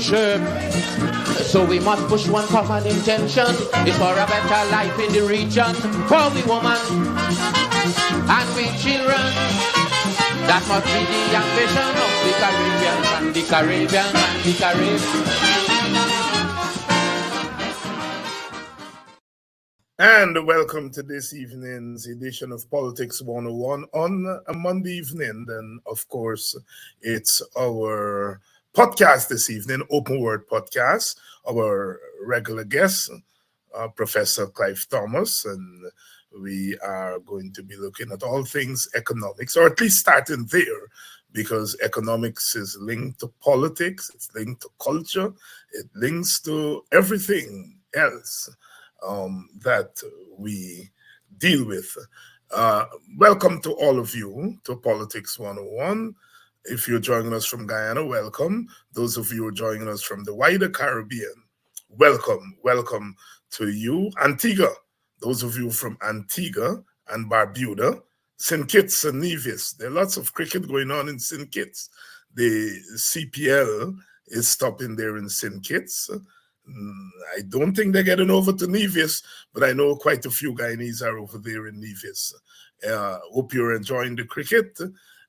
friendship. So we must push one common intention. It's for a better life in the region. For we women and we children. That must be the ambition of the Caribbean and the Caribbean and the Caribbean. And welcome to this evening's edition of Politics 101 on a Monday evening. And of course, it's our podcast this evening, Open Word Podcast. Our regular guest, Professor Clive Thomas, and we are going to be looking at all things economics, or at least starting there, because economics is linked to politics, it's linked to culture, it links to everything else that we deal with. Welcome to all of you to Politics 101. If you're joining us from Guyana, welcome. Those of you who are joining us from the wider Caribbean, welcome. Welcome to you. Antigua, those of you from Antigua and Barbuda, St. Kitts and Nevis. There are lots of cricket going on in St. Kitts. The CPL is stopping there in St. Kitts. I don't think they're getting over to Nevis, but I know quite a few Guyanese are over there in Nevis. Hope you're enjoying the cricket.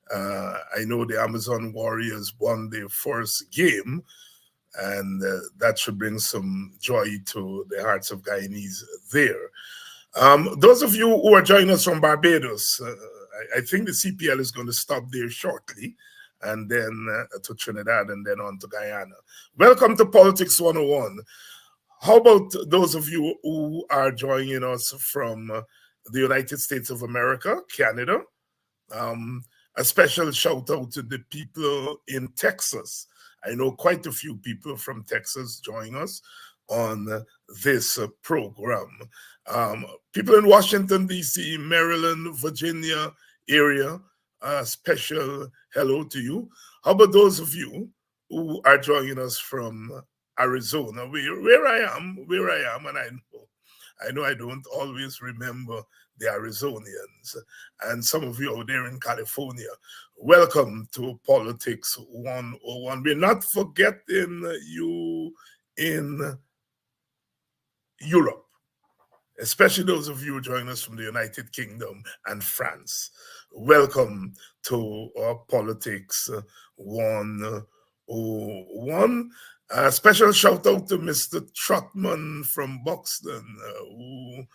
I know the Amazon Warriors won their first game, and that should bring some joy to the hearts of Guyanese there. Those of you who are joining us from Barbados, I think the CPL is going to stop there shortly, and then to Trinidad, and then on to Guyana. Welcome to Politics 101. How about those of you who are joining us from the United States of America, Canada? A special shout out to the people in Texas. I know quite a few people from Texas join us on this program. People in Washington, D.C., Maryland, Virginia area, a special hello to you. How about those of you who are joining us from Arizona, where I am, and I know I don't always remember the Arizonians, and some of you out there in California. Welcome to Politics 101. We're not forgetting you in Europe, especially those of you joining us from the United Kingdom and France. Welcome to Politics 101. A special shout out to Mr. Trotman from Buxton, who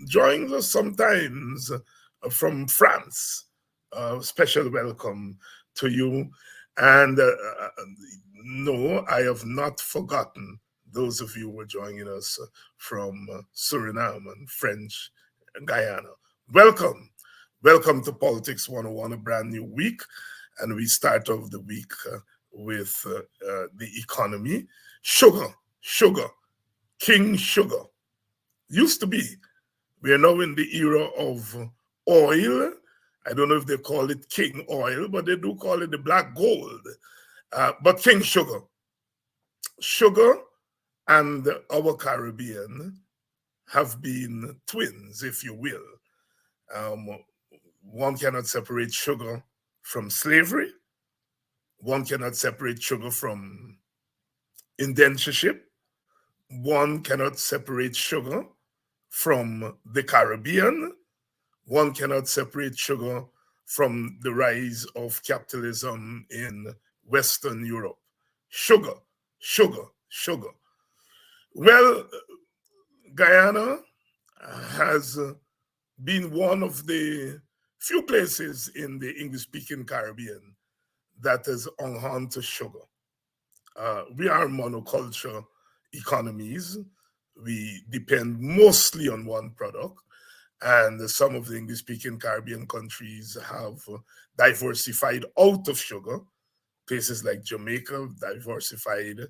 joins us sometimes from France. Special welcome to you. And no, I have not forgotten those of you who are joining us from Suriname and French Guyana. Welcome. Welcome to Politics 101, a brand new week. And we start off the week with the economy. Sugar, King Sugar. Used to be. We are now in the era of oil. I don't know if they call it King Oil, but they do call it the black gold. But King Sugar. Sugar and our Caribbean have been twins, if you will. One cannot separate sugar from slavery. One cannot separate sugar from indentureship. One cannot separate sugar from the Caribbean. One cannot separate sugar from the rise of capitalism in Western Europe. Sugar. Well, Guyana has been one of the few places in the English-speaking Caribbean that is on to sugar. We are monoculture economies. We depend mostly on one product, and some of the English-speaking Caribbean countries have diversified out of sugar. Places like Jamaica diversified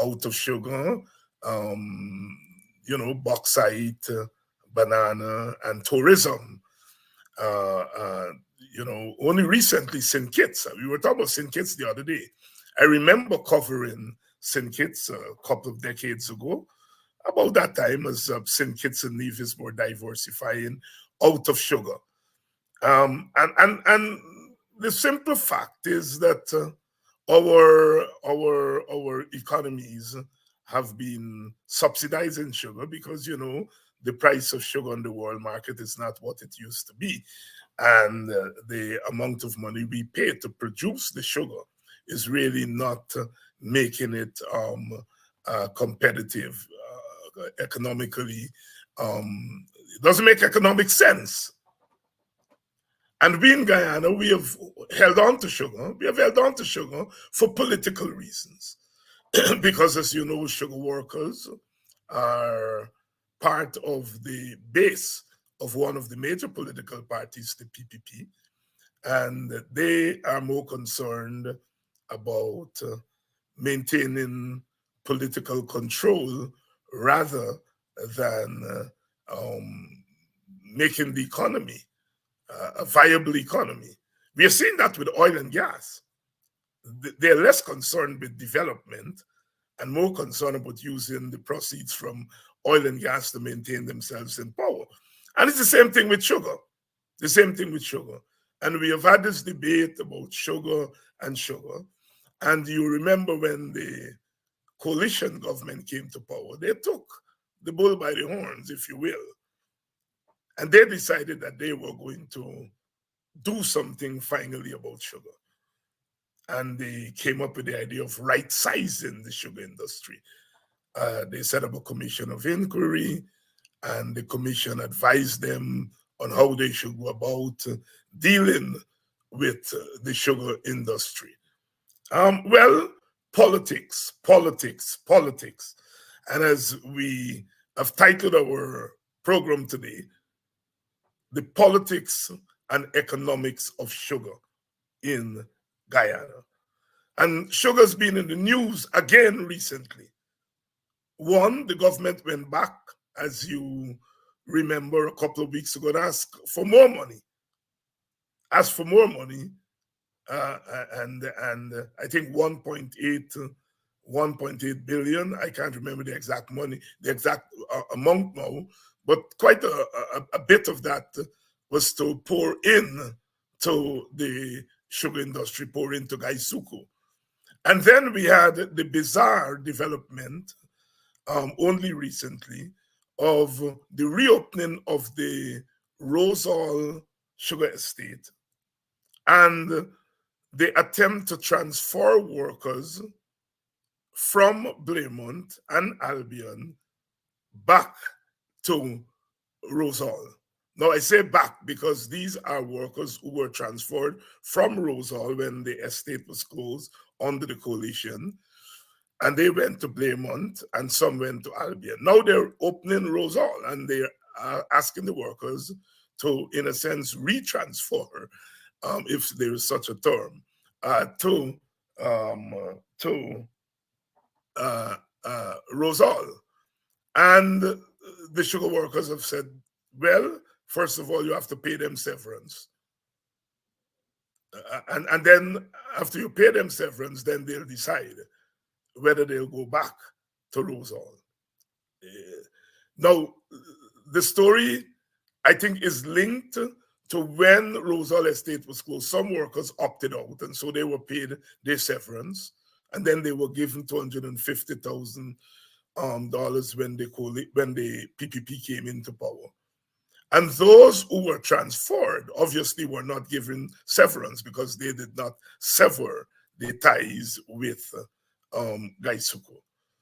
out of sugar, bauxite, banana, and tourism. Only recently St. Kitts. We were talking about St. Kitts the other day. I remember covering St. Kitts a couple of decades ago, about that time as St. Kitts and Nevis were diversifying out of sugar. And the simple fact is that our economies have been subsidizing sugar because the price of sugar on the world market is not what it used to be, and the amount of money we pay to produce the sugar is really not making it competitive economically. It doesn't make economic sense. And we in Guyana, we have held on to sugar. We have held on to sugar for political reasons. Because, as you know, sugar workers are part of the base of one of the major political parties, the PPP. And they are more concerned about maintaining political control rather than making the economy a viable economy. We are seeing that with oil and gas. They're less concerned with development and more concerned about using the proceeds from oil and gas to maintain themselves in power. And it's the same thing with sugar. The same thing with sugar. And we have had this debate about sugar and sugar. And you remember when the coalition government came to power, they took the bull by the horns, if you will. And they decided that they were going to do something finally about sugar. And they came up with the idea of right-sizing the sugar industry. They set up a commission of inquiry, and the commission advised them on how they should go about dealing with the sugar industry. Well, politics. And as we have titled our program today, the politics and economics of sugar in Guyana. And sugar's been in the news again recently. One, the government went back, as you remember, a couple of weeks ago, and asked for more money. Asked for more money, and I think 1.8 billion. I can't remember the exact money, the exact amount now, but quite a bit of that was to pour in to the sugar industry, pour into Gaisuku. And then we had the bizarre development only recently of the reopening of the Rosal sugar estate and the attempt to transfer workers from Blairmont and Albion back to Rosal. Now, I say back because these are workers who were transferred from Rosal when the estate was closed under the coalition, and they went to Blairmont and some went to Albion. Now they're opening Rosal and they're asking the workers to, in a sense, retransfer, if there is such a term, to Rosal. And the sugar workers have said, well, first of all, you have to pay them severance. And then after you pay them severance, then they'll decide whether they'll go back to Rosal. Now, the story, I think, is linked to when Rosal Estate was closed. Some workers opted out, and so they were paid their severance, and then they were given $250,000 when the PPP came into power. And those who were transferred obviously were not given severance because they did not sever the ties with Gaisuku.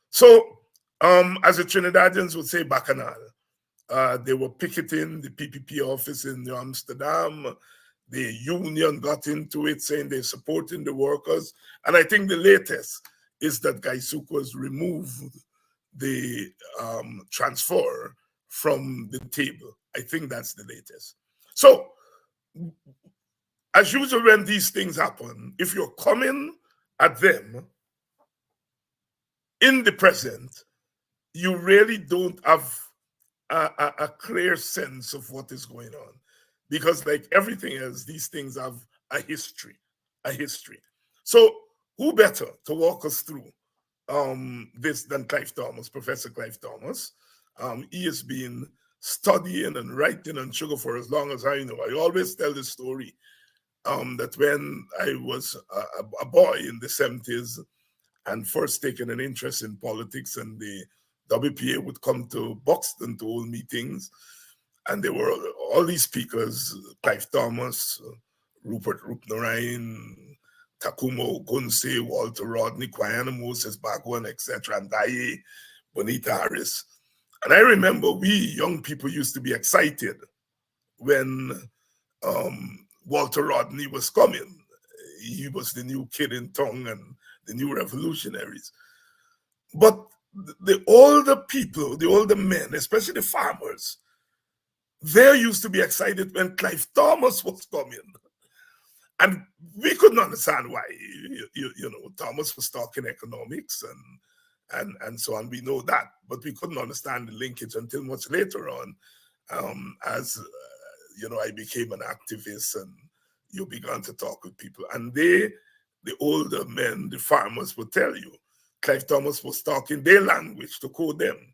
So, as the Trinidadians would say, Bacchanal. They were picketing the PPP office in New Amsterdam. The union got into it, saying they're supporting the workers. And I think the latest is that Gaisuku has removed the transfer from the table. I think that's the latest. So, as usual, when these things happen, if you're coming at them in the present, you really don't have a clear sense of what is going on. Because like everything else, these things have a history. So who better to walk us through this than Clive Thomas, Professor Clive Thomas? He has been studying and writing on sugar for as long as I know. I always tell this story. that when I was a boy in the 70s and first taken an interest in politics, and the WPA would come to Buxton to hold meetings, and there were all these speakers: Clive Thomas, Rupert Rupnarain, Takumo Gunse, Walter Rodney, Guyana, Moses Bagwan, etc., and Daye, Bonita Harris. And I remember we young people used to be excited when Walter Rodney was coming. He was the new kid in town and the new revolutionaries. But the older people, the older men, especially the farmers, they used to be excited when Clive Thomas was coming. And we couldn't understand why. You know, Thomas was talking economics and so on. We know that, but we couldn't understand the linkage until much later on, as you know, I became an activist and you began to talk with people. And they, the older men, the farmers, would tell you Clive Thomas was talking their language to code them,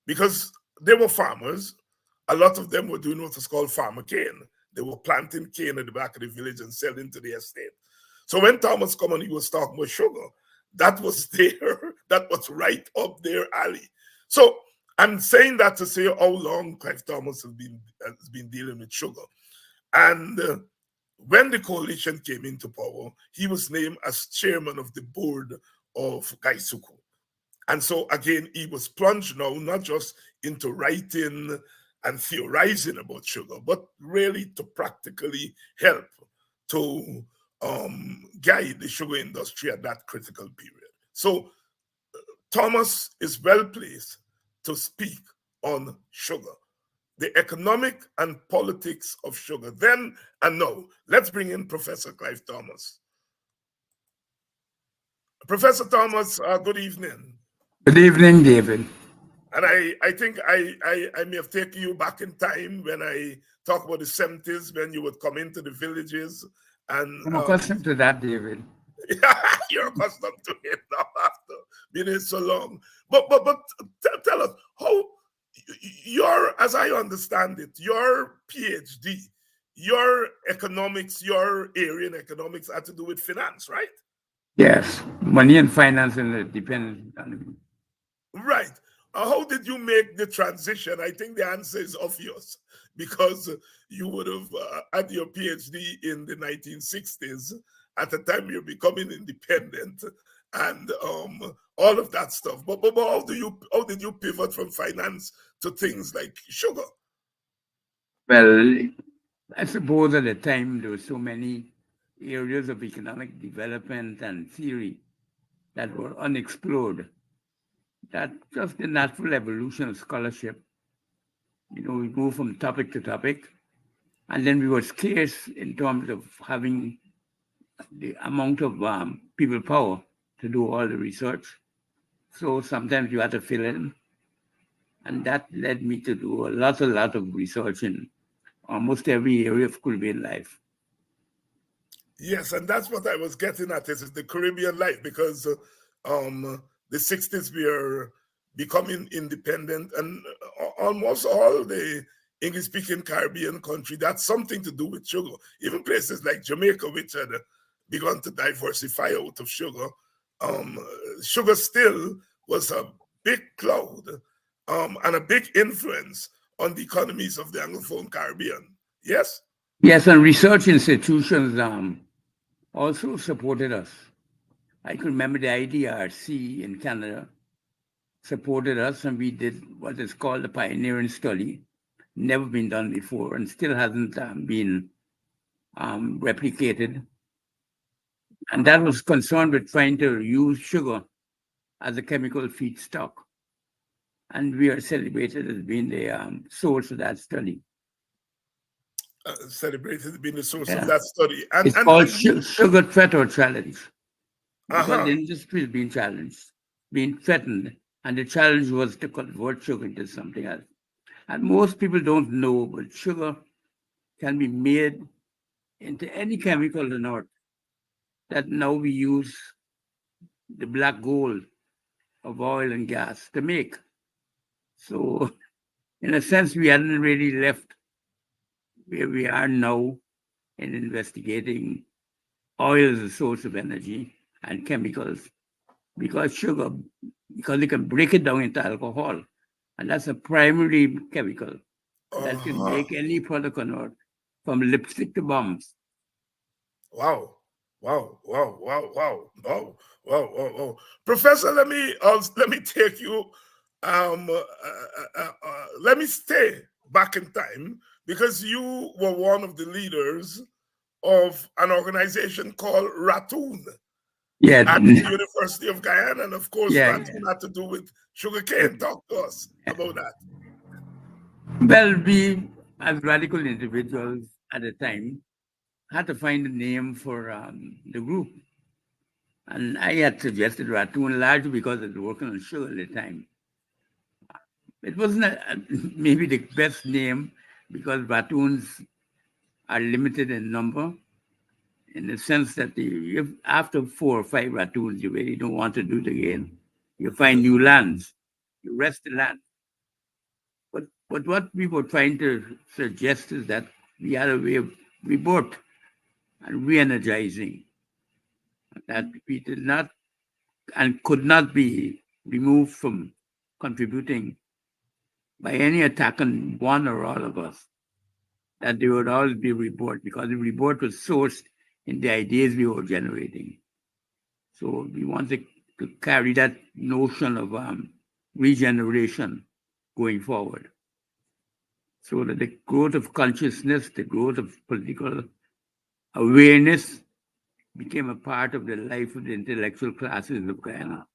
because they were farmers. A lot of them were doing what is called farmer cane. They were planting cane at the back of the village and selling to the estate. So when Thomas come and he was talking about sugar, that was there, that was right up their alley. So I'm saying that to say how long Clive Thomas has been dealing with sugar. And when the coalition came into power, he was named as chairman of the board of Gaisuku. And so again, he was plunged now, not just into writing and theorizing about sugar, but really to practically help to guide the sugar industry at that critical period. So Thomas is well placed to speak on sugar, the economic and politics of sugar then and now. Let's bring in Professor Clive Thomas. Professor Thomas, good evening. Good evening, David. And I think I may have taken you back in time when I talk about the 70s, when you would come into the villages. And I'm accustomed to that, David. You're accustomed to it now after being in so long. But tell us how your, as I understand it, your PhD, your economics, your area in economics had to do with finance, right? Yes, money and finance and the dependent economy. Right. How did you make the transition? I think the answer is obvious, because you would have had your PhD in the 1960s. At the time you're becoming independent and all of that stuff. But how did you pivot from finance to things like sugar? Well, I suppose at the time there were so many areas of economic development and theory that were unexplored, that just the natural evolution of scholarship, you know, we move from topic to topic, and then we were scarce in terms of having the amount of people power to do all the research. So sometimes you had to fill in. And that led me to do a lot of research in almost every area of Caribbean life. Yes, and that's what I was getting at, is the Caribbean life, because the 60s we are becoming independent, and almost all the English-speaking Caribbean country, that's something to do with sugar. Even places like Jamaica, which had begun to diversify out of sugar, sugar still was a big cloud and a big influence on the economies of the Anglophone Caribbean. Yes? Yes, and research institutions also supported us. I can remember the IDRC in Canada supported us, and we did what is called a pioneering study, never been done before, and still hasn't been replicated. And that was concerned with trying to use sugar as a chemical feedstock. And we are celebrated as being the source of that study. Celebrated as being the source of that study. It's called Sugar Threat or Challenge. Because the industry is being challenged, being threatened, and the challenge was to convert sugar into something else. And most people don't know, but sugar can be made into any chemical on earth. That now we use the black gold of oil and gas to make. So, in a sense, we hadn't really left where we are now in investigating oil as a source of energy and chemicals because they can break it down into alcohol. And that's a primary chemical that can make any product on earth, from lipstick to bombs. Wow. Wow, wow, wow, wow, wow, wow, wow, wow. Professor, let me take you let me stay back in time because you were one of the leaders of an organization called Ratoon Yeah, at the University of Guyana. And of course, yeah. Ratoon had to do with sugarcane. Talk to us about that. Well, we, as radical individuals at the time, had to find a name for the group. And I had suggested Ratoon largely because I was working on sugar at the time. It wasn't maybe the best name because ratoons are limited in number in the sense that if after 4 or 5 ratoons, you really don't want to do it again. You find new lands, you rest the land. But what we were trying to suggest is that we had a way of rebirth and re-energizing that we did not and could not be removed from contributing by any attack on one or all of us, that there would always be rebirth because the rebirth was sourced in the ideas we were generating. So we wanted to carry that notion of regeneration going forward. So that the growth of consciousness, the growth of political awareness became a part of the life of the intellectual classes of Guyana.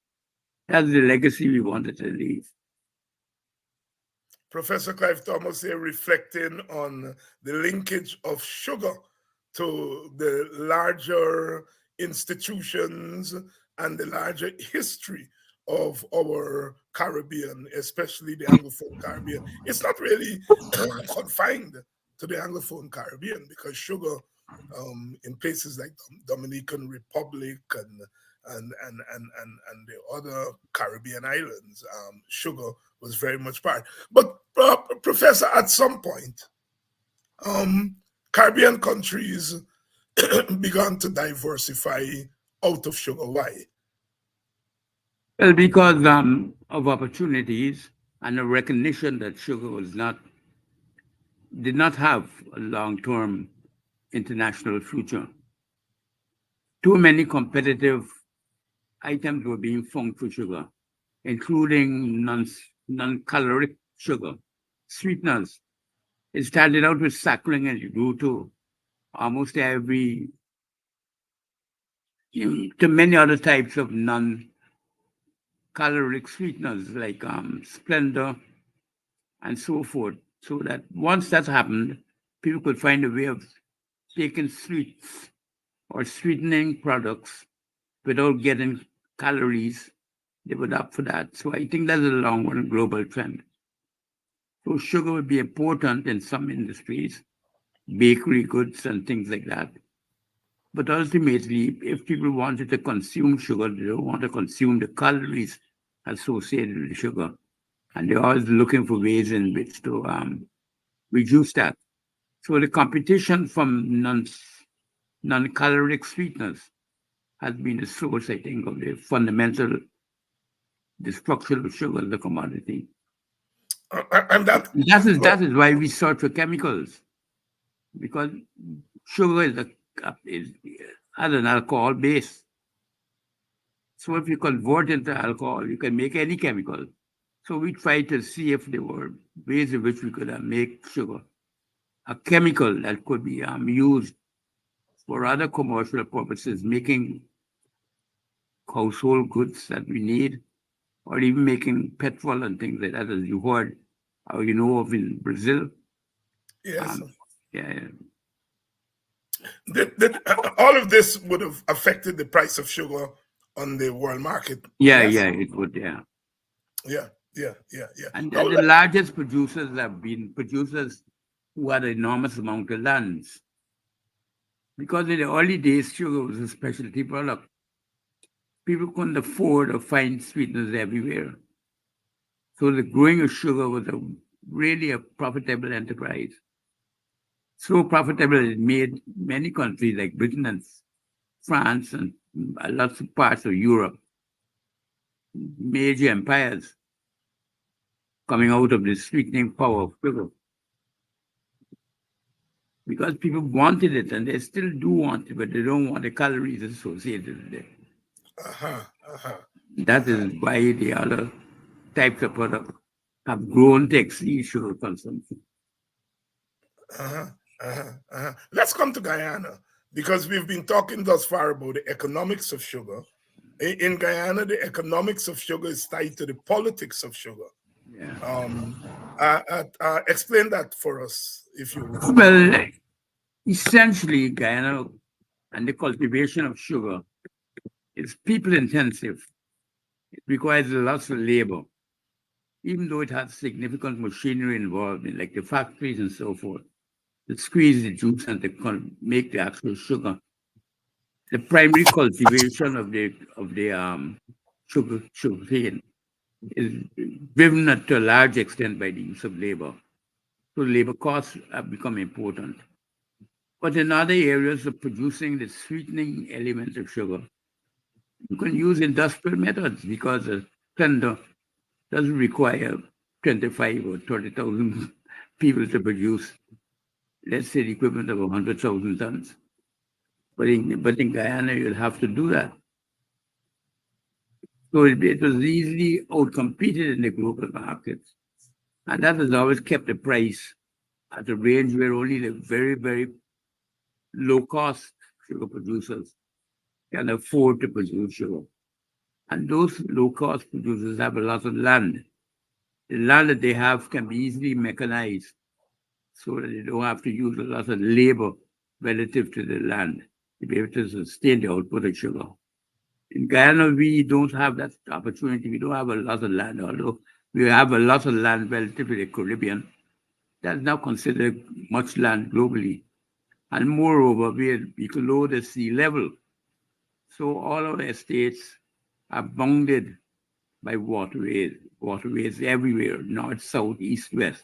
That's the legacy we wanted to leave. Professor Clive Thomas here reflecting on the linkage of sugar to the larger institutions and the larger history of our Caribbean, especially the Anglophone Caribbean. It's not really confined to the Anglophone Caribbean because sugar in places like Dominican Republic and the other Caribbean islands, sugar was very much part. But Professor, at some point, Caribbean countries began to diversify out of sugar. Why? Well, because of opportunities and a recognition that sugar did not have a long-term international future. Too many competitive items were being found for sugar, including non-caloric sugar, sweeteners. It started out with saccharin and it grew to almost to many other types of non-caloric sweeteners like Splendor and so forth. So that once that happened, people could find a way of taking sweets or sweetening products without getting calories. They would opt for that. So I think that's a long-run global trend. So sugar would be important in some industries, bakery goods and things like that. But ultimately, if people wanted to consume sugar, they don't want to consume the calories associated with sugar. And they're always looking for ways in which to reduce that. So the competition from non-caloric sweeteners has been the source, I think, of the fundamental destruction of sugar as a commodity. And that is why we search for chemicals, because sugar has an alcohol base. So if you convert into alcohol, you can make any chemical. So we try to see if there were ways in which we could make sugar a chemical that could be used for other commercial purposes, making household goods that we need, or even making petrol and things like that, as you heard, or you know of in Brazil. Yes. Yeah. All of this would have affected the price of sugar on the world market. Yeah, it would, Yeah. And the largest producers have been producers who had an enormous amount of lands. Because in the early days, sugar was a specialty product. People couldn't afford or find sweeteners everywhere. So the growing of sugar was really a profitable enterprise. so profitable it made many countries like Britain and France and lots of parts of Europe, major empires coming out of the sweetening power of sugar because people wanted it and they still do want it, but they don't want the calories associated with it. That is why the other types of products have grown to exceed sugar consumption. Let's come to Guyana because we've been talking thus far about the economics of sugar. In Guyana, the economics of sugar is tied to the politics of sugar. Yeah. Explain that for us, if you would. Well, essentially, Guyana and the cultivation of sugar is people intensive. It requires lots of labor, even though it has significant machinery involved in, like the factories and so forth, to squeeze the juice and to make the actual sugar. The primary cultivation of the sugarcane is driven to a large extent by the use of labor. So labor costs have become important. But in other areas of producing the sweetening element of sugar, you can use industrial methods because a blender doesn't require 25 or 30,000 people to produce, let's say, the equivalent of 100,000 tons. But in Guyana, you'll have to do that. So it was easily outcompeted in the global markets. And that has always kept the price at a range where only the very, very low-cost sugar producers can afford to produce sugar. And those low-cost producers have a lot of land. The land that they have can be easily mechanized so that they don't have to use a lot of labor relative to the land to be able to sustain the output of sugar. In Guyana, we don't have that opportunity. We don't have a lot of land, although we have a lot of land relative to the Caribbean. That's now considered much land globally. And moreover, we are below the sea level. So all our estates are bounded by waterways everywhere, north, south, east, west.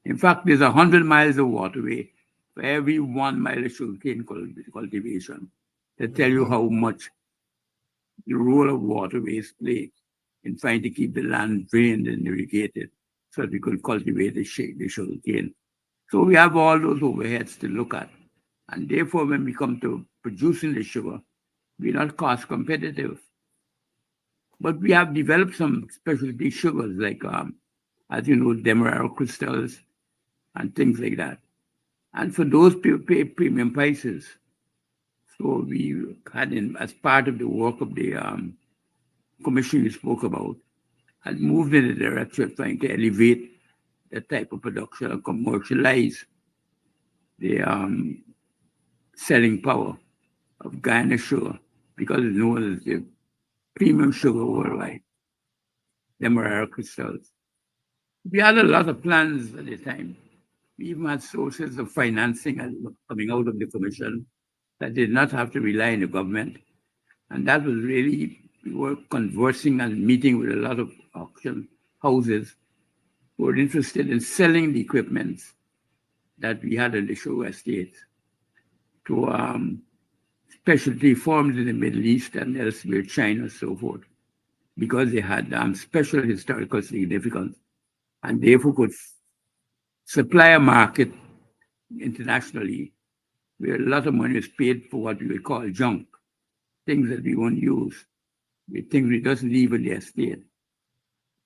In fact, there's 100 miles of waterway for every 1 mile of sugarcane cultivation to tell you how much the role of waterways play in trying to keep the land drained and irrigated so that we could cultivate the sugarcane. So we have all those overheads to look at. And therefore, when we come to producing the sugar, we're not cost competitive. But we have developed some specialty sugars like, as you know, demerara crystals and things like that. And for those people pay premium prices. So we had, as part of the work of the commission you spoke about, had moved in the direction of trying to elevate the type of production and commercialize the selling power of Guyana sugar because it's known as the premium sugar worldwide, demerara crystals. We had a lot of plans at the time. We even had sources of financing coming out of the commission that did not have to rely on the government. And that was really, we were conversing and meeting with a lot of auction houses who were interested in selling the equipment that we had in the sugar estates to specialty firms in the Middle East and elsewhere, China and so forth, because they had special historical significance and therefore could supply a market internationally where a lot of money is paid for what we would call junk, things that we won't use, things we just leave in the estate.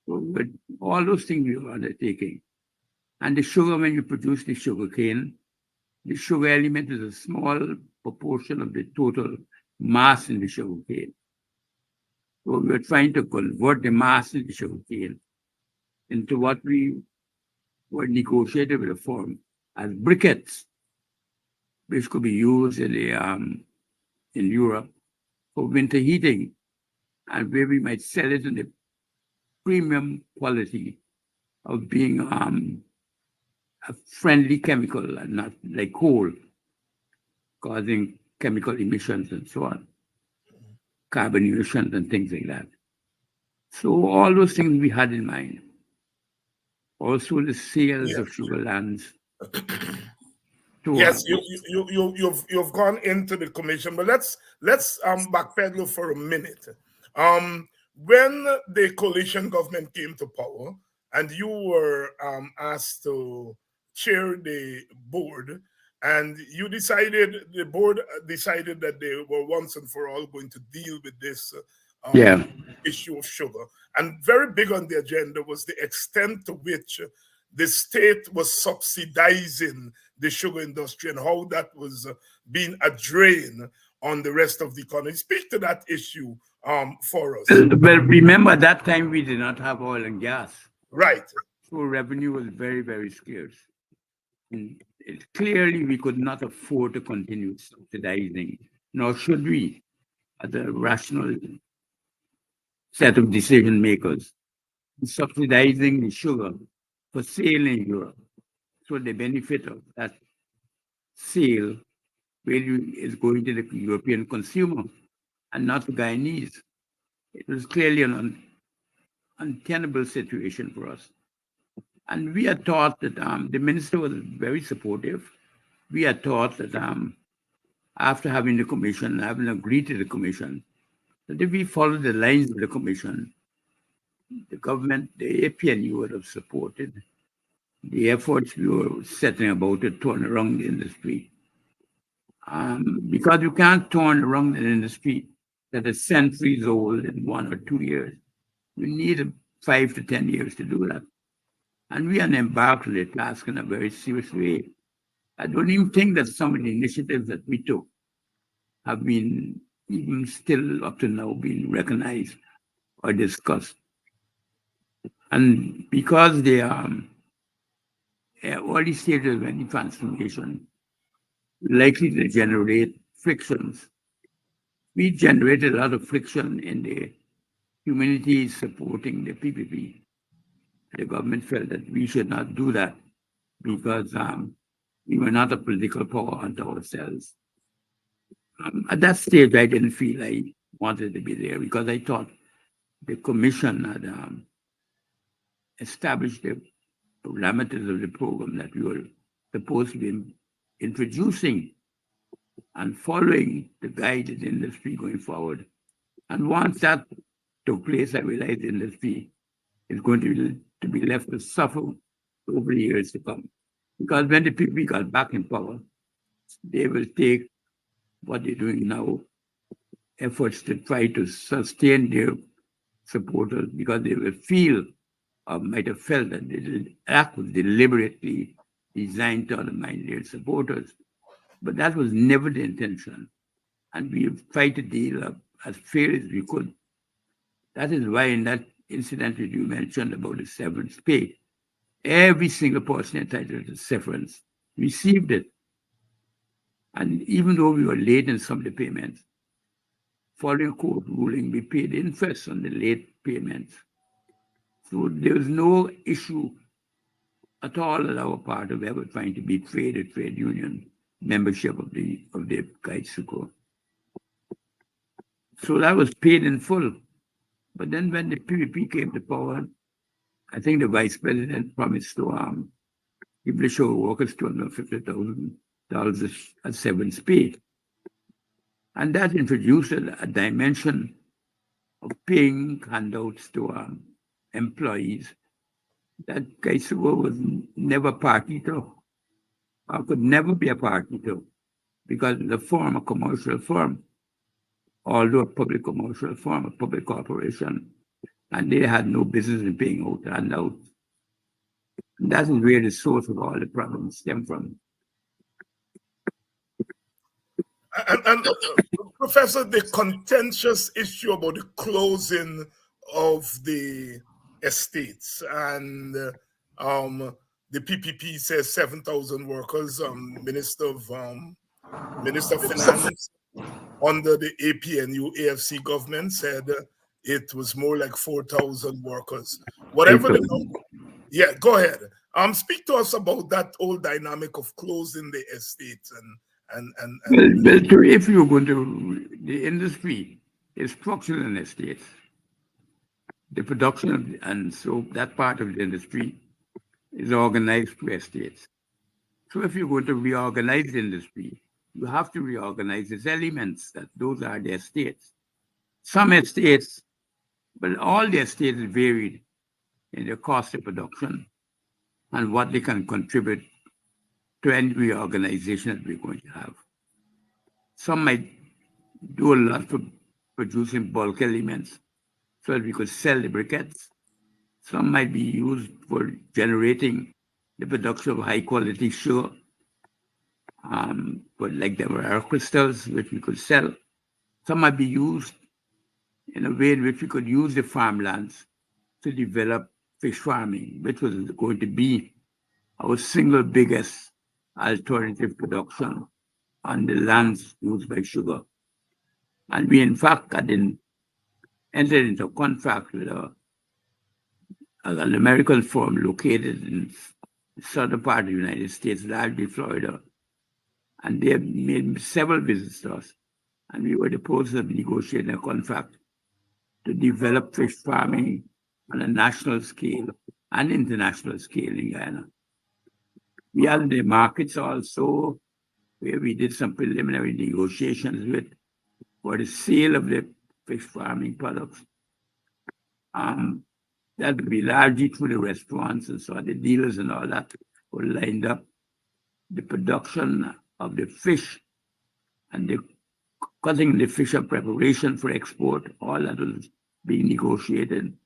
So, but all those things we were undertaking. And the sugar, when you produce the sugar cane, the sugar element is a small proportion of the total mass in the sugar cane. So we were trying to convert the mass in the sugar cane into what we were negotiated with the firm as briquettes, which could be used in Europe for winter heating, and where we might sell it in the premium quality of being a friendly chemical and not like coal, causing chemical emissions and so on, carbon emissions and things like that. So all those things we had in mind. Also the sales of sugar lands Yes, you've gone into the commission, but let's backpedal for a minute. When the coalition government came to power, and you were asked to chair the board, and the board decided that they were once and for all going to deal with this Yeah. issue of sugar. And very big on the agenda was the extent to which the state was subsidizing the sugar industry and how that was being a drain on the rest of the economy. Speak to that issue for us. Well, remember that time we did not have oil and gas. Right. So revenue was very, very scarce. And clearly we could not afford to continue subsidizing, nor should we, as a rational set of decision makers, subsidizing the sugar for sale in Europe. So the benefit of that sale really is going to the European consumer and not the Guyanese. It was clearly an untenable situation for us. And we are taught that the minister was very supportive. We are taught that after having the commission, having agreed to the commission, that if we follow the lines of the commission, the government, the APNU would have supported the efforts we were setting about to turn around the industry. Because you can't turn around an industry that is centuries old in 1 or 2 years. You need 5 to 10 years to do that. And we are embarked on the task in a very serious way. I don't even think that some of the initiatives that we took have been even still up to now being recognized or discussed. And because they are early stages of any transformation, likely to generate frictions. We generated a lot of friction in the communities supporting the PPP. The government felt that we should not do that because we were not a political power unto ourselves. At that stage, I didn't feel I wanted to be there because I thought the commission had established the parameters of the program that we were supposed to be introducing and following the guide of the industry going forward. And once that took place, I realized the industry is going to be left to suffer over the years to come. Because when the PPP got back in power, they will take what they're doing now, efforts to try to sustain their supporters, because they will feel or might have felt that the act was deliberately designed to undermine their supporters. But that was never the intention. And we tried to deal as fair as we could. That is why in that incident that you mentioned about the severance pay, every single person entitled to severance received it. And even though we were late in some of the payments, following a court ruling, we paid interest on the late payments. So there was no issue at all on our part of ever trying to betray the trade union membership of the Kaitsuko. So that was paid in full. But then when the PPP came to power, I think the vice president promised to give the show workers $250,000 as severance pay. And that introduced a dimension of paying handouts to employees that Kaitsuko was never party to, or could never be a party to, because the firm, a commercial firm, although a public commercial firm, a public corporation, and they had no business in paying out handouts. And that is where the source of all the problems stem from. And Professor, the contentious issue about the closing of the estates and the PPP says 7,000 workers. Minister of Finance under the APNU AFC government said it was more like 4,000 workers. Whatever the number. Yeah, go ahead. Speak to us about that whole dynamic of closing the estates and well, if you're going to, the industry is structured in estates. The production and so that part of the industry is organized through estates. So if you're going to reorganize the industry, you have to reorganize its elements. That those are the estates. Some estates, but all the estates varied in their cost of production and what they can contribute to any reorganization that we're going to have. Some might do a lot for producing bulk elements so that we could sell the briquettes. Some might be used for generating the production of high quality sugar, but like there were crystals which we could sell. Some might be used in a way in which we could use the farmlands to develop fish farming, which was going to be our single biggest alternative production on the lands used by sugar. And we, in fact, entered into a contract with an American firm located in the southern part of the United States, largely Florida. And they have made several visits to us. And we were in the process of negotiating a contract to develop fish farming on a national scale and international scale in Guyana. We had the markets also, where we did some preliminary negotiations with for the sale of the fish farming products. That would be largely through the restaurants and so the dealers and all that were lined up. The production of the fish and the cutting the fish up preparation for export, all that was being negotiated.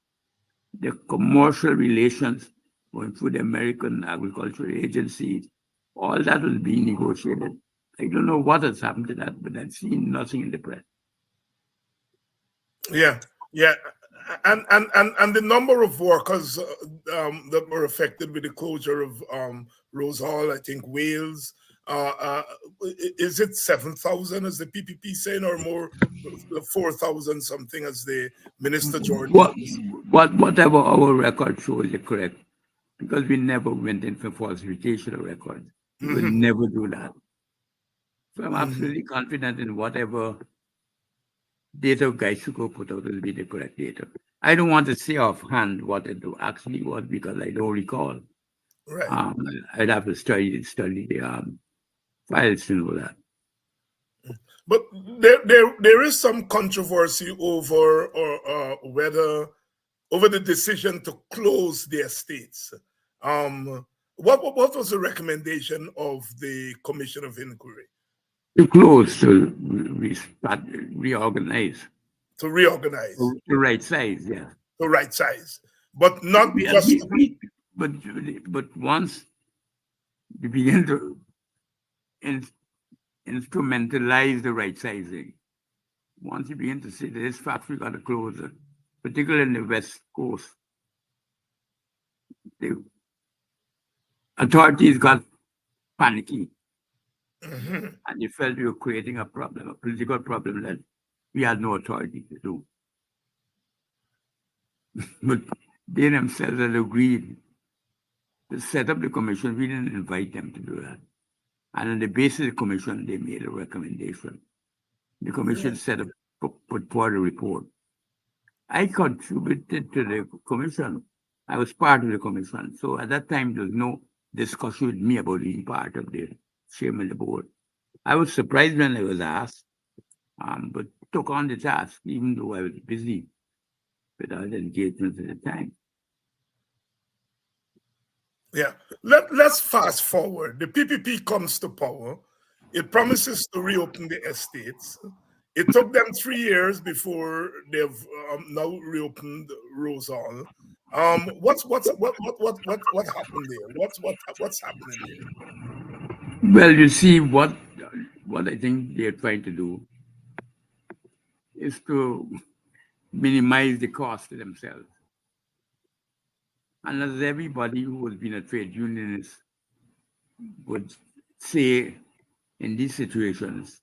The commercial relations going through the American Agricultural Agency, all that was being negotiated. I don't know what has happened to that, but I've seen nothing in the press. Yeah, yeah. And the number of workers that were affected with the closure of Rose Hall, I think Wales, is it 7,000 as the PPP saying, or more, 4,000 something as the Minister Jordan? Whatever our record shows is correct, because we never went in for falsification of records. We will never do that. So I'm absolutely confident in whatever data Gaisuko put out will be the correct data. I don't want to say offhand what it actually was because I don't recall. Right. I'd have to study the files to know that. But there is some controversy over the decision to close the estates. What was the recommendation of the Commission of Inquiry? To close, to reorganize. To reorganize. The right size, yeah. The right size. But not just... But once you begin to instrumentalize the right sizing, once you begin to say this factory got to close, particularly in the West Coast, the authorities got panicky. And they felt we were creating a problem, a political problem that we had no authority to do. But they themselves had agreed to set up the commission. We didn't invite them to do that. And on the basis of the commission, they made a recommendation. The commission set up, put forward a report. I contributed to the commission. I was part of the commission. So at that time, there was no discussion with me about being part of the chairman of the board. I was surprised when I was asked, but took on the task, even though I was busy with other engagements at the time. Yeah, let's fast forward. The PPP comes to power. It promises to reopen the estates. It took them 3 years before they've now reopened Rose Hall. What happened there? What's happening there? Well, you see, what I think they're trying to do is to minimize the cost to themselves. And as everybody who has been a trade unionist would say in these situations,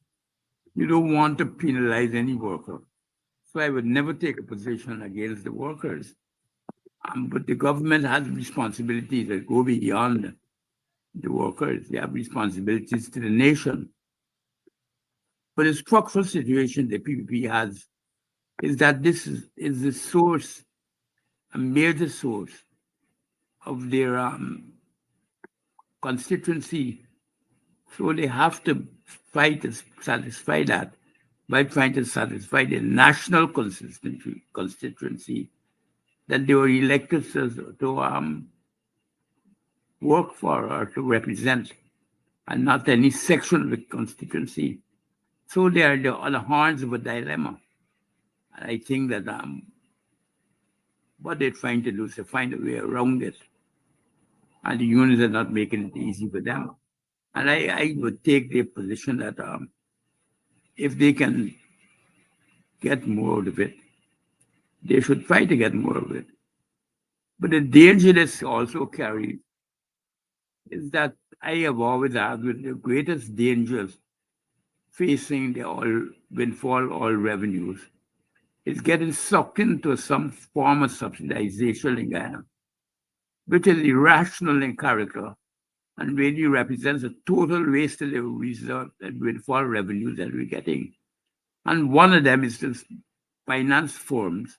you don't want to penalize any worker. So I would never take a position against the workers. But the government has responsibilities that go beyond the workers. They have responsibilities to the nation. But the structural situation the PPP has is that this is the source, a major source of their constituency So they have to fight to satisfy that by trying to satisfy the national constituency that they were elected to work for or to represent, and not any section of the constituency. So they are on the horns of a dilemma. And I think that what they're trying to do is to find a way around it. And the unions are not making it easy for them. And I would take the position that if they can get more out of it, they should try to get more of it. But the danger this also carries is that I have always argued the greatest dangers facing the windfall oil revenues is getting sucked into some form of subsidization in Guyana, which is irrational in character and really represents a total waste of the reserve and windfall revenues that we're getting. And one of them is the finance firms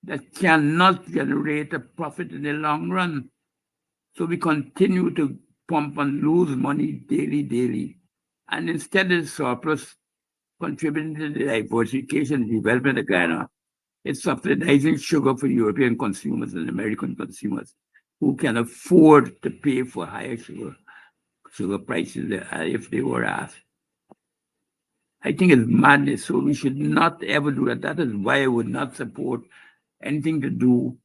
that cannot generate a profit in the long run. So we continue to pump and lose money daily. And instead of the surplus contributing to the diversification and development of Guyana, it's subsidizing sugar for European consumers and American consumers who can afford to pay for higher sugar prices if they were asked. I think it's madness, so we should not ever do that. That is why I would not support anything to do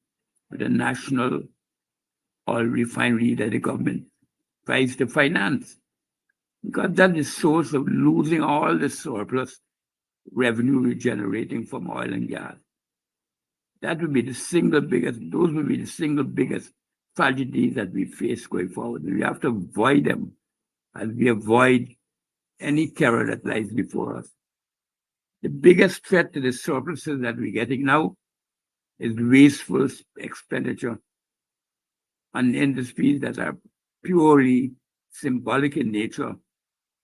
with a national oil refinery that the government tries to finance, because that is the source of losing all the surplus revenue we're generating from oil and gas. That would be the single biggest, those would be the single biggest tragedies that we face going forward. We have to avoid them as we avoid any terror that lies before us. The biggest threat to the surpluses that we're getting now is wasteful expenditure on industries that are purely symbolic in nature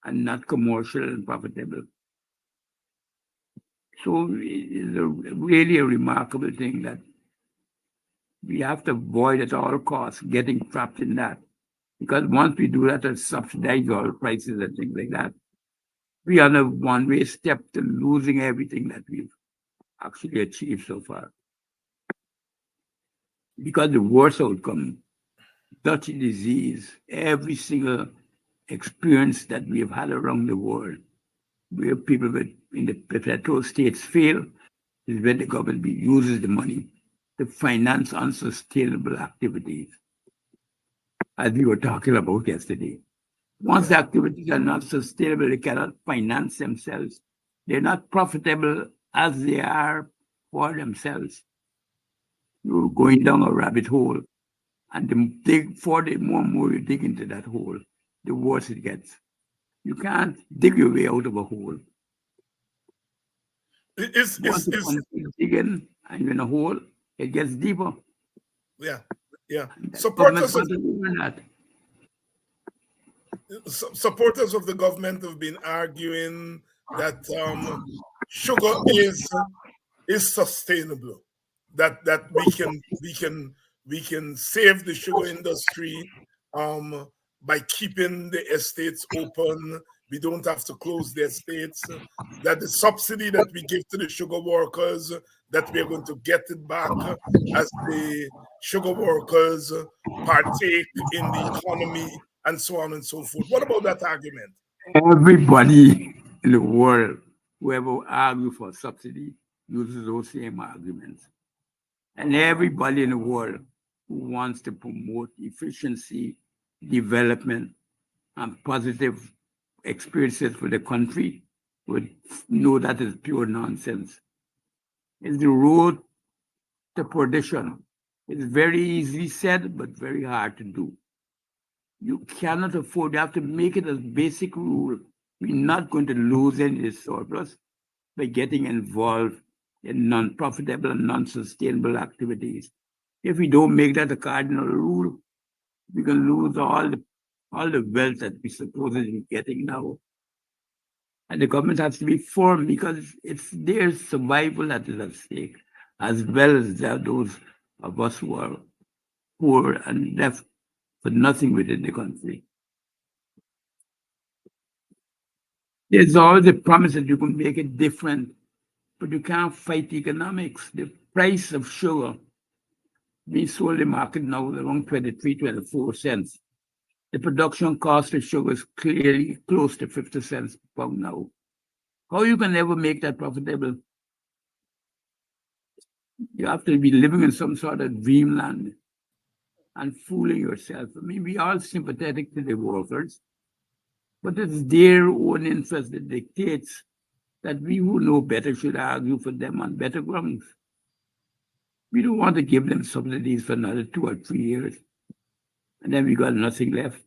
and not commercial and profitable. So it's really a remarkable thing that we have to avoid at all costs getting trapped in that. Because once we do that and subsidize oil prices and things like that, we are on a one-way step to losing everything that we've actually achieved so far. Because the worst outcome, dirty disease, every single experience that we have had around the world, where people in the petro states fail, is when the government uses the money to finance unsustainable activities, as we were talking about yesterday. Once the activities are not sustainable, they cannot finance themselves. They're not profitable as they are for themselves. You're going down a rabbit hole, and the more and more you dig into that hole, the worse it gets. You can't dig your way out of a hole. Once you dig in and you're in a hole, it gets deeper. Yeah. Supporters of the government have been arguing that sugar is sustainable, that we can save the sugar industry by keeping the estates open. We don't have to close the estates. That the subsidy that we give to the sugar workers, that we're going to get it back as the sugar workers partake in the economy, and so on and so forth. What about that argument? Everybody in the world, whoever argues for subsidy, uses those same arguments. And everybody in the world who wants to promote efficiency, development, and positive experiences for the country would know that is pure nonsense. It's the road to perdition. It's very easily said, but very hard to do. You cannot afford, you have to make it a basic rule. We're not going to lose any surplus by getting involved in non-profitable and non-sustainable activities. If we don't make that a cardinal rule, we can lose all the wealth that we supposedly getting now. And the government has to be firm because it's their survival that is at stake, as well as those of us who are poor and left with nothing within the country. There's always a promise that you can make it different, but you can't fight economics. The price of sugar being sold in the market now is around 23, 24 cents. The production cost of sugar is clearly close to 50 cents per pound now. How you can ever make that profitable? You have to be living in some sort of dreamland and fooling yourself. I mean, we are sympathetic to the workers, but it's their own interest that dictates that we who know better should argue for them on better grounds. We don't want to give them subsidies for another 2 or 3 years, and then we got nothing left.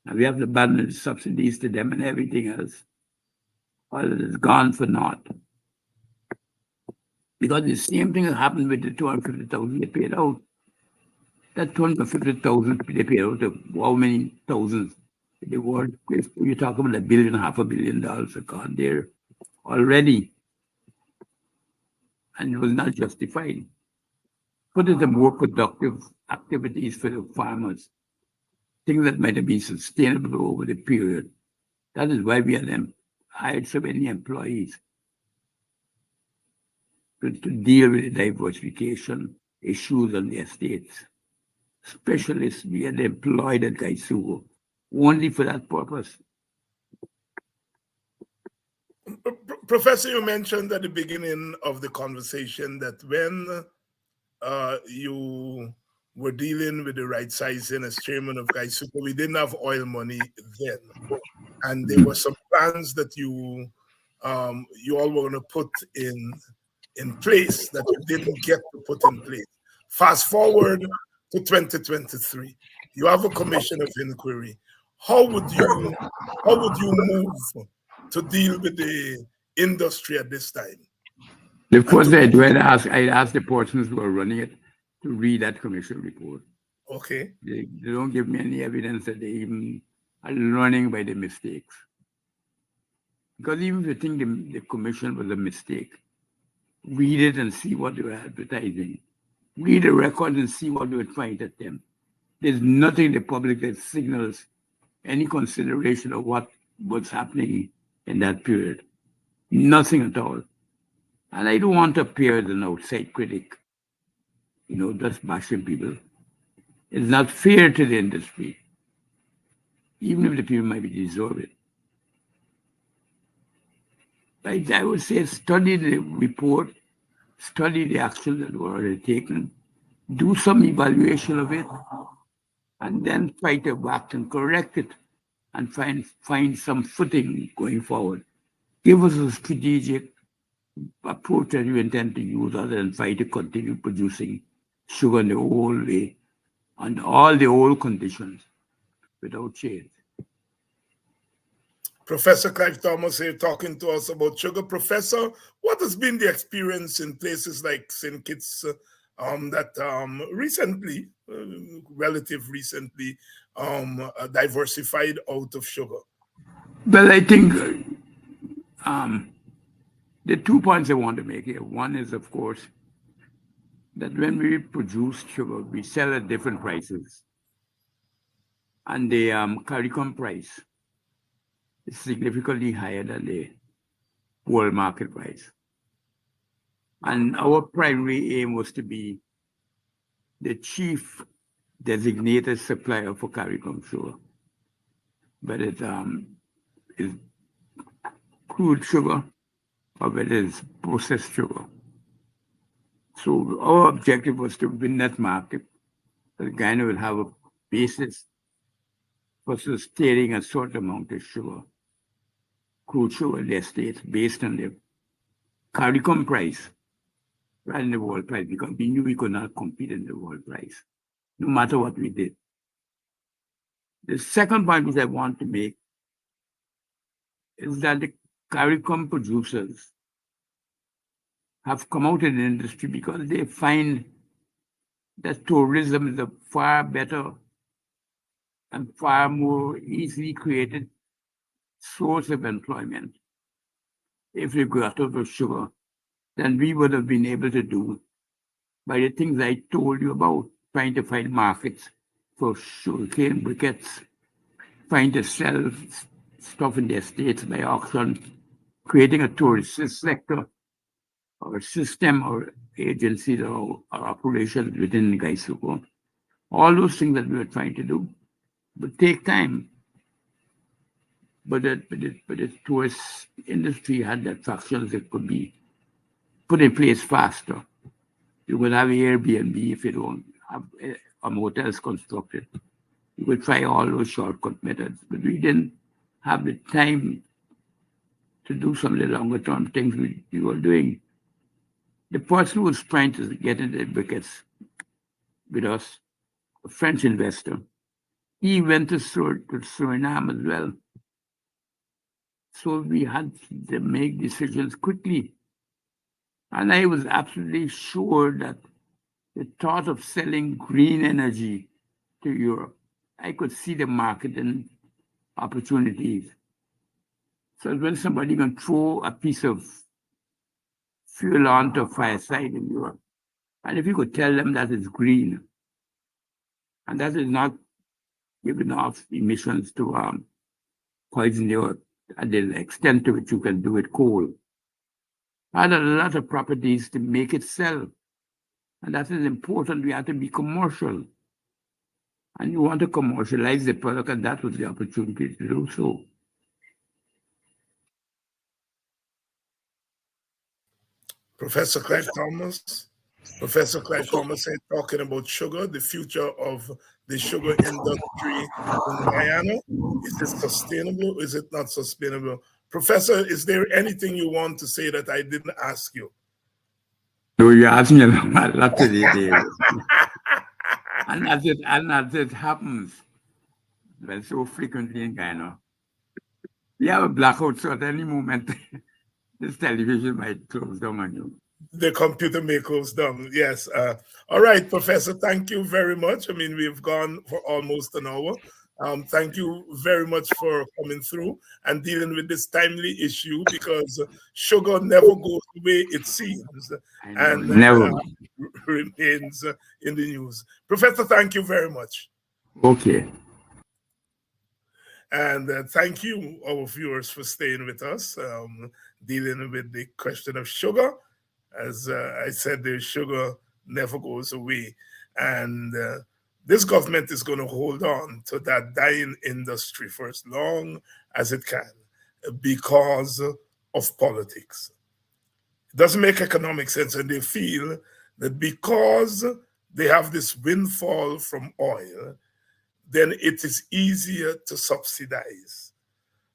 And we have to abandon the subsidies to them and everything else. All it is gone for naught. Because the same thing has happened with the 250,000 they paid out. That 250,000 they paid out of how many thousands in the world? You're talking about $1 billion, $500 million have gone there already. And it was not justified. Put it in more productive activities for the farmers, things that might have been sustainable over the period. That is why we had hired so many employees to deal with the diversification issues on the estates. Specialists we had employed at Gaisugo only for that purpose. Professor, you mentioned at the beginning of the conversation that when you were dealing with the right sizing as chairman of Gaisugo, we didn't have oil money then. And there were some plans that you all were going to put in place that you didn't get to put in place. Fast forward to 2023, you have a commission of inquiry. How would you move to deal with the industry at this time? The first thing I asked the persons who are running it to read that commission report. Okay. They don't give me any evidence that they even are learning by the mistakes. Because even if you think the commission was a mistake, read it and see what they were advertising. Read the record and see what they were trying to attempt. There's nothing in the public that signals any consideration of what was happening in that period. Nothing at all. And I don't want to appear as an outside critic, just bashing people. It's not fair to the industry, even if the people might be deserve it. I would say study the report, study the actions that were already taken, do some evaluation of it, and then try to act and correct it and find some footing going forward. Give us a strategic approach that you intend to use other than try to continue producing sugar in the old way, under all the old conditions, without change. Professor Clive Thomas here talking to us about sugar. Professor, what has been the experience in places like St. Kitts that recently, relative recently, diversified out of sugar? Well, I think the 2 points I want to make here. One is, of course, that when we produce sugar, we sell at different prices. And the CARICOM price is significantly higher than the world market price. And our primary aim was to be the chief designated supplier for CARICOM sugar. But it is crude sugar or whether it's processed sugar. So our objective was to win that market. That Guyana will have a basis for sustaining a certain amount of sugar, crude sugar in the estates based on the CARICOM price rather than the world price, because we knew we could not compete in the world price, no matter what we did. The second point which I want to make is that the CARICOM producers have come out in the industry because they find that tourism is a far better and far more easily created source of employment if we got out of sugar than we would have been able to do by the things I told you about, trying to find markets for sugarcane briquettes, trying to sell stuff in their states by auction, creating a tourist sector or system or agencies or operations within Gaisuko. All those things that we were trying to do would take time. But the tourist industry had the attractions that could be put in place faster. You would have Airbnb if you don't have hotels constructed. You could try all those shortcut methods, but we didn't have the time to do some of the longer term things we were doing. The person who was trying to get into the wickets with us, a French investor, he went to Suriname as well. So we had to make decisions quickly. And I was absolutely sure that the thought of selling green energy to Europe, I could see the marketing opportunities. So when somebody can throw a piece of fuel onto a fireside in Europe, and if you could tell them that it's green, and that is not giving off emissions to poison the earth at the extent to which you can do with coal. I had a lot of properties to make it sell. And that is important. We have to be commercial. And you want to commercialize the product, and that was the opportunity to do so. Professor Clive Thomas. Professor Clive Thomas said, talking about sugar, the future of the sugar industry in Guyana. Is it sustainable? Is it not sustainable? Professor, is there anything you want to say that I didn't ask you? No, you asked me a lot today. And as it happens, well, so frequently in Guyana, we have a blackout, so at any moment, this television might close down on you. The computer may close down, yes. All right, Professor, thank you very much. I mean, we've gone for almost an hour. Thank you very much for coming through and dealing with this timely issue, because sugar never goes the way it seems and never remains in the news. Professor, thank you very much. Okay. And thank you, our viewers, for staying with us, dealing with the question of sugar. As I said, the sugar never goes away. And this government is going to hold on to that dying industry for as long as it can because of politics. It doesn't make economic sense, and they feel that because they have this windfall from oil, then it is easier to subsidize.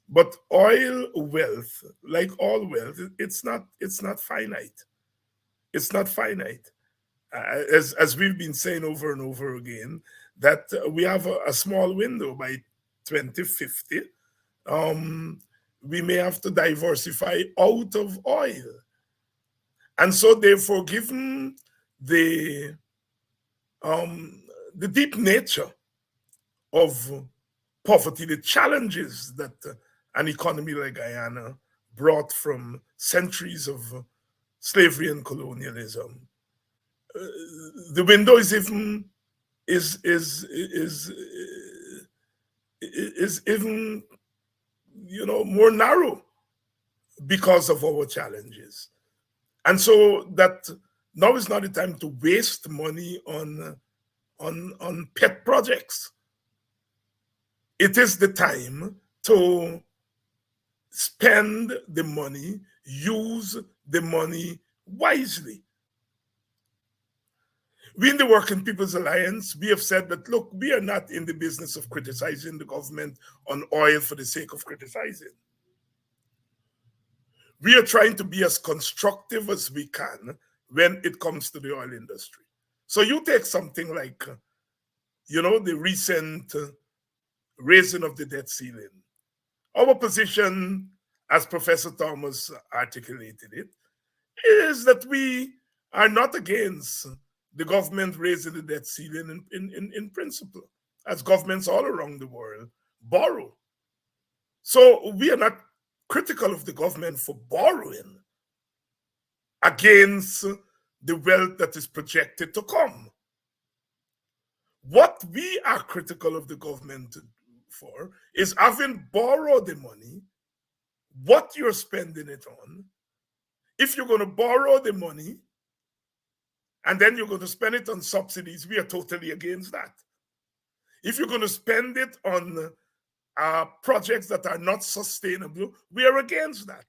But oil wealth, like all wealth, it's not finite. It's not finite. As we've been saying over and over again, that we have a small window by 2050. We may have to diversify out of oil. And so therefore, given the deep nature of poverty, the challenges that an economy like Guyana brought from centuries of slavery and colonialism, the window is even even more narrow because of our challenges. And so that now is not the time to waste money on pet projects. It is the time to spend the money, use the money wisely. We in the Working People's Alliance, we have said that, look, we are not in the business of criticizing the government on oil for the sake of criticizing. We are trying to be as constructive as we can when it comes to the oil industry. So you take something like, the recent raising of the debt ceiling. Our position, as Professor Thomas articulated it, is that we are not against the government raising the debt ceiling in principle, as governments all around the world borrow. So we are not critical of the government for borrowing against the wealth that is projected to come. What we are critical of the government for is, having borrowed the money, what you're spending it on. If you're going to borrow the money and then you're going to spend it on subsidies, we are totally against that. If you're going to spend it on projects that are not sustainable, we are against that.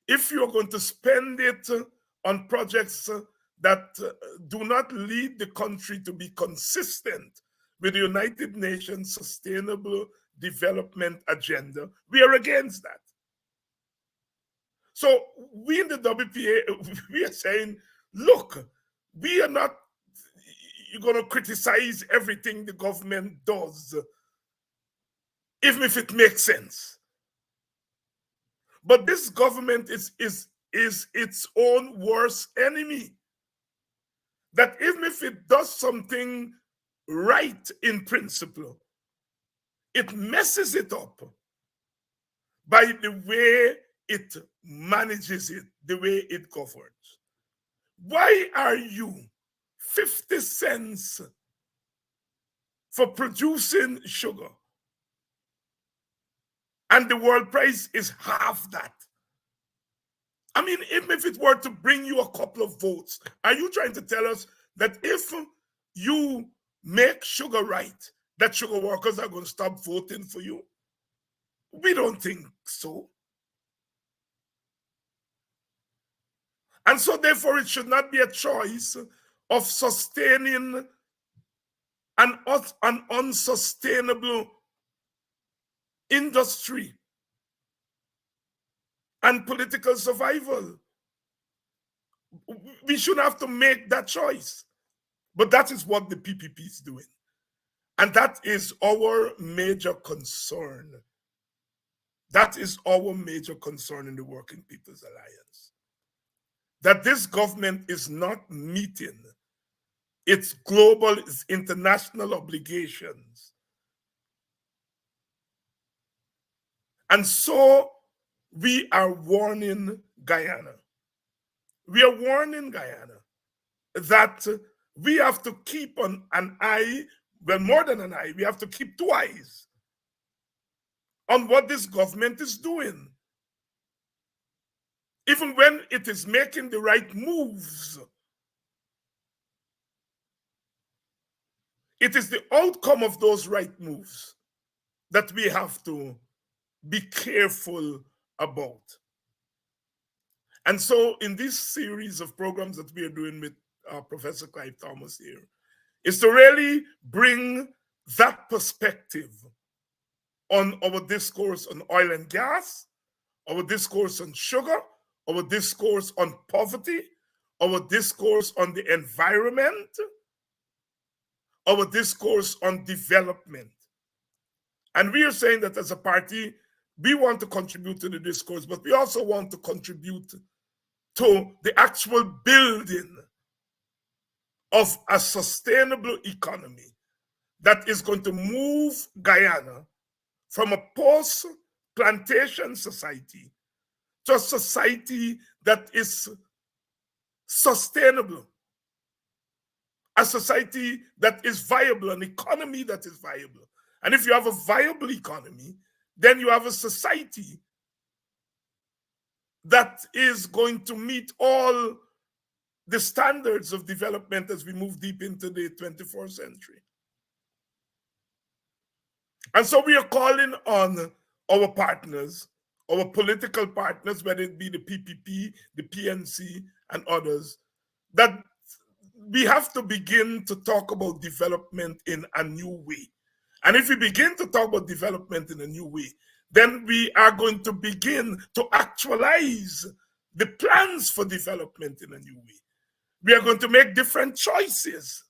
If you're going to spend it on projects that do not lead the country to be consistent with the United Nations Sustainable Development Agenda, we are against that. So we in the WPA, we are saying, look, we are not going to criticize everything the government does, even if it makes sense. But this government is its own worst enemy. That even if it does something right in principle, it messes it up by the way it manages it, the way it governs. Why are you 50 cents for producing sugar and the world price is half that? I mean, even if it were to bring you a couple of votes, are you trying to tell us that if you make sugar right, that sugar workers are going to stop voting for you? We don't think so. And so therefore it should not be a choice of sustaining an unsustainable industry and political survival. We shouldn't have to make that choice. But that is what the PPP is doing. And that is our major concern. That is our major concern in the Working People's Alliance. That this government is not meeting its global, its international obligations. And so we are warning Guyana. We are warning Guyana that we have to keep an eye, well, more than an eye, we have to keep 2 eyes on what this government is doing. Even when it is making the right moves, it is the outcome of those right moves that we have to be careful about. And so in this series of programs that we are doing with Professor Clive Thomas here, is to really bring that perspective on our discourse on oil and gas, our discourse on sugar, our discourse on poverty, our discourse on the environment, our discourse on development. And we are saying that as a party, we want to contribute to the discourse, but we also want to contribute to the actual building of a sustainable economy that is going to move Guyana from a post-plantation society to a society that is sustainable, a society that is viable, an economy that is viable. And if you have a viable economy, then you have a society that is going to meet all the standards of development as we move deep into the 21st century. And so we are calling on our partners, our political partners, whether it be the PPP, the PNC, and others, that we have to begin to talk about development in a new way. And if we begin to talk about development in a new way, then we are going to begin to actualize the plans for development in a new way. We are going to make different choices.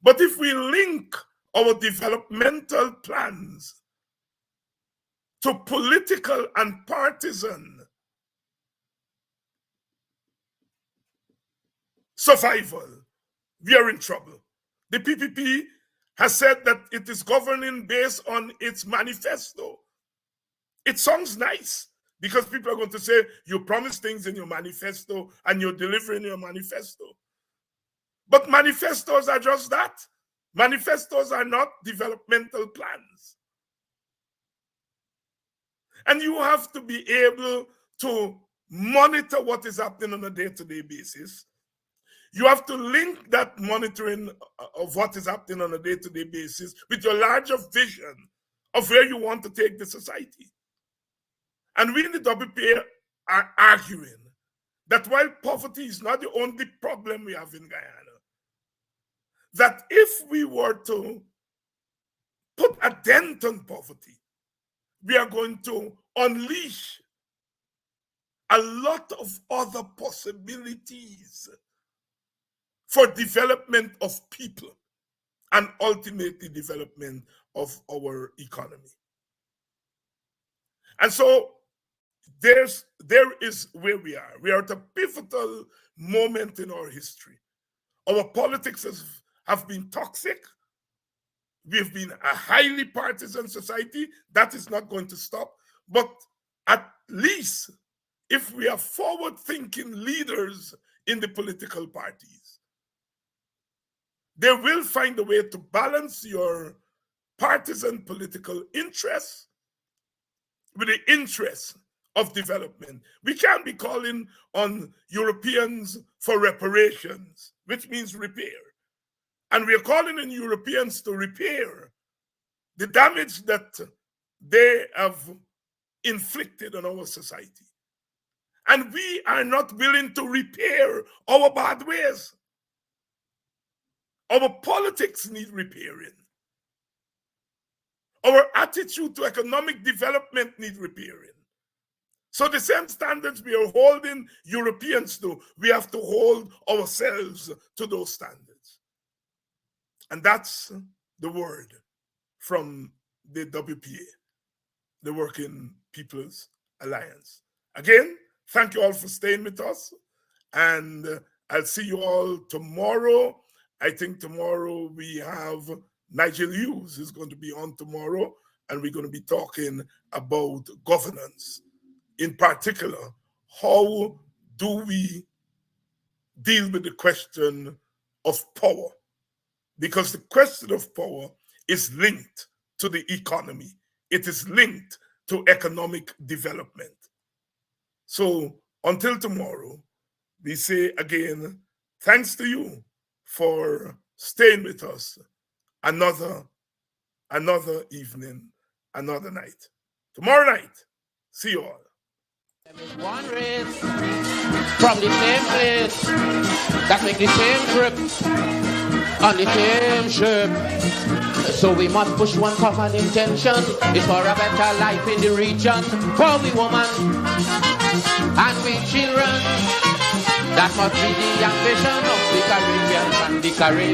But if we link our developmental plans to political and partisan survival, we are in trouble. The PPP has said that it is governing based on its manifesto. It sounds nice because people are going to say, you promise things in your manifesto and you're delivering your manifesto. But manifestos are just that. Manifestos are not developmental plans. And you have to be able to monitor what is happening on a day-to-day basis. You have to link that monitoring of what is happening on a day-to-day basis with your larger vision of where you want to take the society. And we in the WPA are arguing that while poverty is not the only problem we have in Guyana, that if we were to put a dent on poverty, we are going to unleash a lot of other possibilities for development of people and ultimately development of our economy. And so there is where we are. We are at a pivotal moment in our history. Our politics have been toxic. We've been a highly partisan society. That is not going to stop. But at least if we are forward-thinking leaders in the political parties, they will find a way to balance your partisan political interests with the interests of development. We can't be calling on Europeans for reparations, which means repair. And we are calling on Europeans to repair the damage that they have inflicted on our society. And we are not willing to repair our bad ways. Our politics need repairing. Our attitude to economic development need repairing. So the same standards we are holding Europeans to, we have to hold ourselves to those standards. And that's the word from the WPA, the Working People's Alliance. Again, thank you all for staying with us. And I'll see you all tomorrow. I think tomorrow we have Nigel Hughes is going to be on tomorrow, and we're going to be talking about governance. In particular, how do we deal with the question of power? Because the question of power is linked to the economy. It is linked to economic development. So until tomorrow, we say again, thanks to you for staying with us another evening, another night. Tomorrow night, see you all. One race from the same place that make the same trip on the same ship. So we must push one common intention. It's for a better life in the region, for we women and we children. That must be the ambition of the Caribbean and the Caribbean.